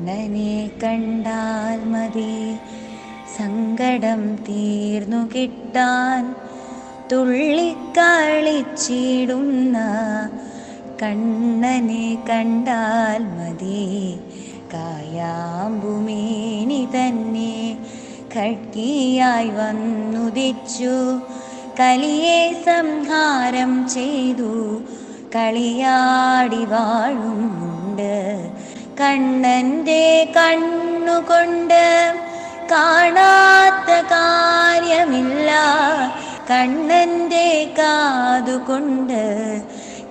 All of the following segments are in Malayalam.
കണ്ണനെ കണ്ടാൽ മതി സങ്കടം തീർന്നു കിട്ടാൻ. തുള്ളിക്കളിച്ചിടുന്ന കണ്ണനെ കണ്ടാൽ മതി കായാമ്പുമേനി തന്നെ ഖഡ്ഗിയായി വന്നുദിച്ചു. കലിയെ സംഹാരം ചെയ്തു കളിയാടി വാഴുന്നുണ്ട്. കണ്ണൻ്റെ കണ്ണുകൊണ്ട് കാണാത്ത കാര്യമില്ല, കണ്ണൻ്റെ കാതുകൊണ്ട്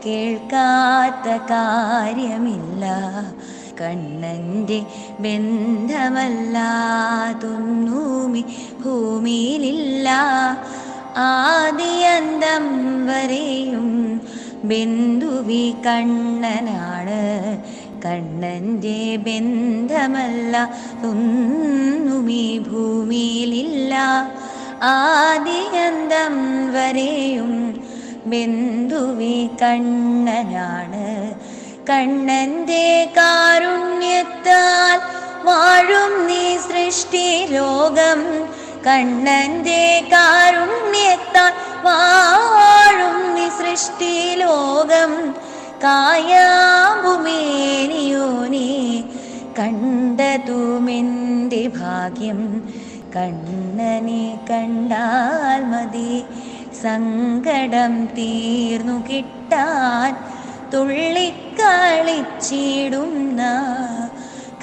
കേൾക്കാത്ത കാര്യമില്ല. കണ്ണൻ്റെ ബന്ധമല്ലാതൊന്നുമി ഭൂമിയിലില്ല. ആദിയന്തം വരെയും ബന്ധുവി കണ്ണനാണ്. കണ്ണൻ്റെ ബന്ധമല്ലാതൊന്നുമി ഭൂമിയിലില്ല. ആദിയന്തം വരെയും ബന്ധുവി കണ്ണനാണ്. കണ്ണൻ്റെ കാരുണ്യത്താൽ വാഴും നീ സൃഷ്ടി ലോകം. കണ്ണൻ്റെ കാരുണ്യത്താൽ വാഴും നീ സൃഷ്ടി ലോകം. കായാമ്പുമേനിയോനെ കണ്ടതുമെൻ്റെ ഭാഗ്യം. കണ്ണനെ കണ്ടാൽ മതി സങ്കടം തീർന്നു കിട്ടാൻ. തുള്ളിക്കളിച്ചിടുന്ന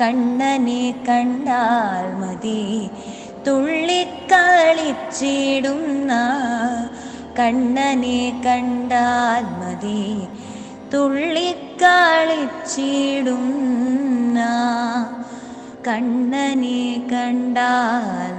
കണ്ണനെ കണ്ടാൽ മതി തുള്ളിക്കളിച്ചിടുന്ന കണ്ണനെ കണ്ടാൽ മതി തുള്ളിക്കളിച്ചിടുന്ന കണ്ണനെ കണ്ടാൽ